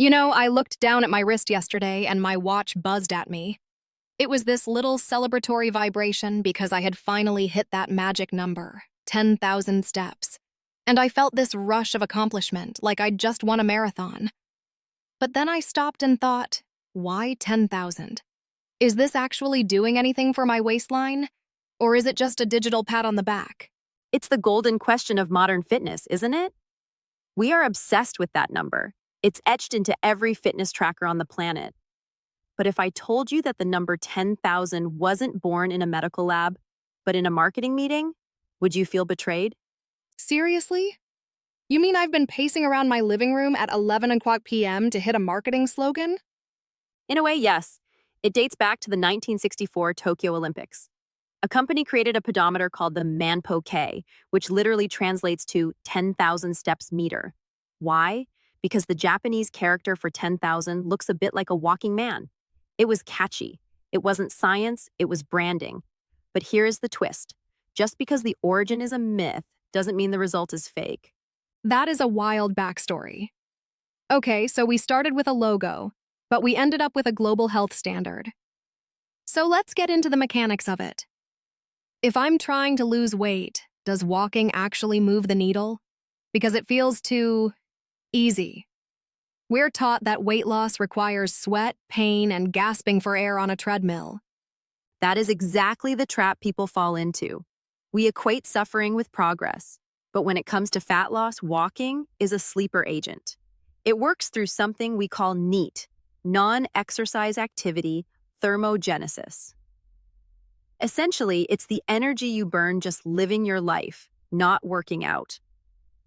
I looked down at my wrist yesterday and my watch buzzed at me. It was this little celebratory vibration because I had finally hit that magic number, 10,000 steps. And I felt this rush of accomplishment, like I'd just won a marathon. But then I stopped and thought, why 10,000? Is this actually doing anything for my waistline? Or is it just a digital pat on the back? It's the golden question of modern fitness, isn't it? We are obsessed with that number. It's etched into every fitness tracker on the planet. But if I told you that the number 10,000 wasn't born in a medical lab, but in a marketing meeting, would you feel betrayed? Seriously? You mean I've been pacing around my living room at 11 o'clock p.m. to hit a marketing slogan? In a way, yes. It dates back to the 1964 Tokyo Olympics. A company created a pedometer called the Manpo-K, which literally translates to 10,000 steps meter. Why? Because the Japanese character for 10,000 looks a bit like a walking man. It was catchy. It wasn't science, it was branding. But here is the twist. Just because the origin is a myth doesn't mean the result is fake. That is a wild backstory. Okay, so we started with a logo, but we ended up with a global health standard. So let's get into the mechanics of it. If I'm trying to lose weight, does walking actually move the needle? Because it feels too easy. We're taught that weight loss requires sweat, pain, and gasping for air on a treadmill. That is exactly the trap people fall into. We equate suffering with progress. But when it comes to fat loss, walking is a sleeper agent. It works through something we call NEAT, non-exercise activity thermogenesis. Essentially, it's the energy you burn just living your life, not working out.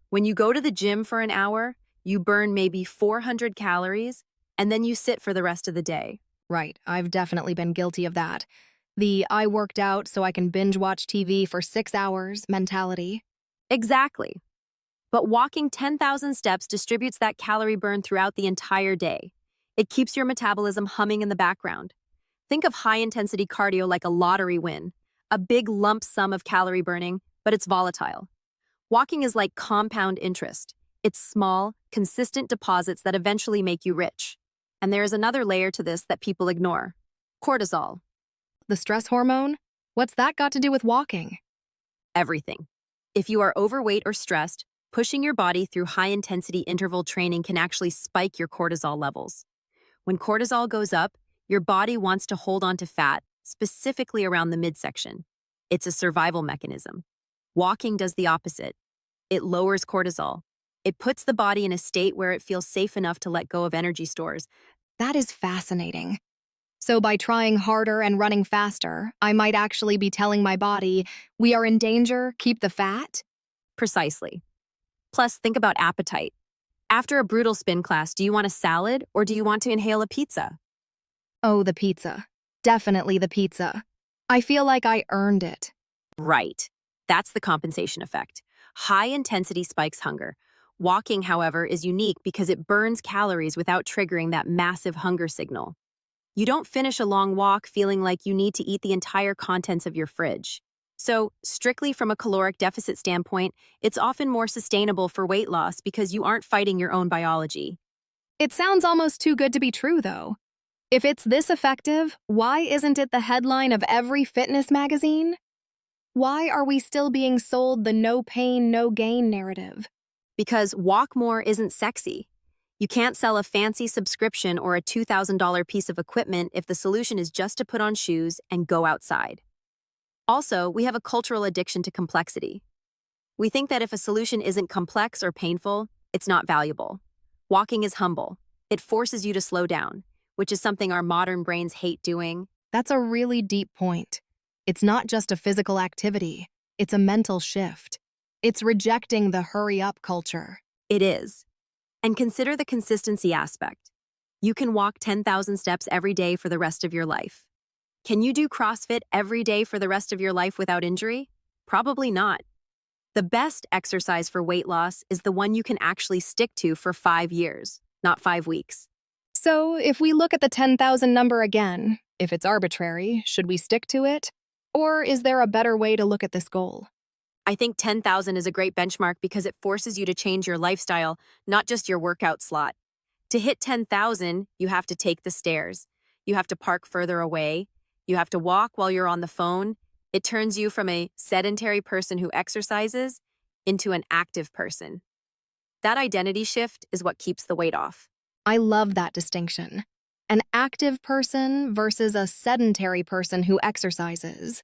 When you go to the gym for an hour, you burn maybe 400 calories, and then you sit for the rest of the day. Right, I've definitely been guilty of that. The I worked out so I can binge watch TV for 6 hours mentality. Exactly. But walking 10,000 steps distributes that calorie burn throughout the entire day. It keeps your metabolism humming in the background. Think of high-intensity cardio like a lottery win, a big lump sum of calorie burning, but it's volatile. Walking is like compound interest. It's small, consistent deposits that eventually make you rich. And there is another layer to this that people ignore. Cortisol. The stress hormone? What's that got to do with walking? Everything. If you are overweight or stressed, pushing your body through high-intensity interval training can actually spike your cortisol levels. When cortisol goes up, your body wants to hold on to fat, specifically around the midsection. It's a survival mechanism. Walking does the opposite. It lowers cortisol. It puts the body in a state where it feels safe enough to let go of energy stores. That is fascinating. So by trying harder and running faster, I might actually be telling my body, we are in danger, keep the fat? Precisely. Plus, think about appetite. After a brutal spin class, do you want a salad or do you want to inhale a pizza? Oh, the pizza. Definitely the pizza. I feel like I earned it. Right. That's the compensation effect. High intensity spikes hunger. Walking, however, is unique because it burns calories without triggering that massive hunger signal. You don't finish a long walk feeling like you need to eat the entire contents of your fridge. So, strictly from a caloric deficit standpoint, it's often more sustainable for weight loss because you aren't fighting your own biology. It sounds almost too good to be true, though. If it's this effective, why isn't it the headline of every fitness magazine? Why are we still being sold the no pain, no gain narrative? Because walk more isn't sexy. You can't sell a fancy subscription or a $2,000 piece of equipment if the solution is just to put on shoes and go outside. Also, we have a cultural addiction to complexity. We think that if a solution isn't complex or painful, it's not valuable. Walking is humble. It forces you to slow down, which is something our modern brains hate doing. That's a really deep point. It's not just a physical activity. It's a mental shift. It's rejecting the hurry-up culture. It is. And consider the consistency aspect. You can walk 10,000 steps every day for the rest of your life. Can you do CrossFit every day for the rest of your life without injury? Probably not. The best exercise for weight loss is the one you can actually stick to for 5 years, not 5 weeks. So, if we look at the 10,000 number again, if it's arbitrary, should we stick to it? Or is there a better way to look at this goal? I think 10,000 is a great benchmark because it forces you to change your lifestyle, not just your workout slot. To hit 10,000, you have to take the stairs. You have to park further away. You have to walk while you're on the phone. It turns you from a sedentary person who exercises into an active person. That identity shift is what keeps the weight off. I love that distinction. An active person versus a sedentary person who exercises.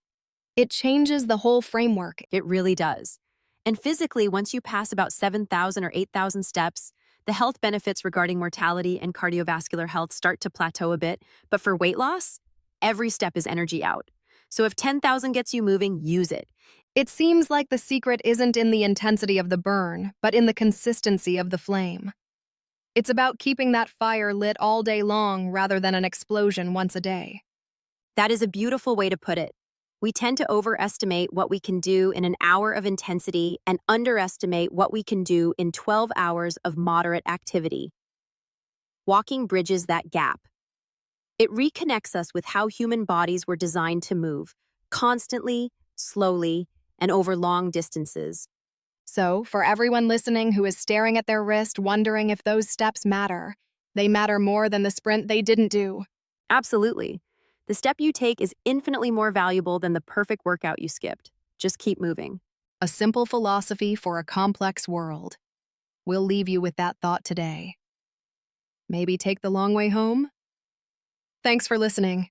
It changes the whole framework. It really does. And physically, once you pass about 7,000 or 8,000 steps, the health benefits regarding mortality and cardiovascular health start to plateau a bit. But for weight loss, every step is energy out. So if 10,000 gets you moving, use it. It seems like the secret isn't in the intensity of the burn, but in the consistency of the flame. It's about keeping that fire lit all day long rather than an explosion once a day. That is a beautiful way to put it. We tend to overestimate what we can do in an hour of intensity and underestimate what we can do in 12 hours of moderate activity. Walking bridges that gap. It reconnects us with how human bodies were designed to move, constantly, slowly, and over long distances. So, for everyone listening who is staring at their wrist wondering if those steps matter, they matter more than the sprint they didn't do. Absolutely. The step you take is infinitely more valuable than the perfect workout you skipped. Just keep moving. A simple philosophy for a complex world. We'll leave you with that thought today. Maybe take the long way home? Thanks for listening.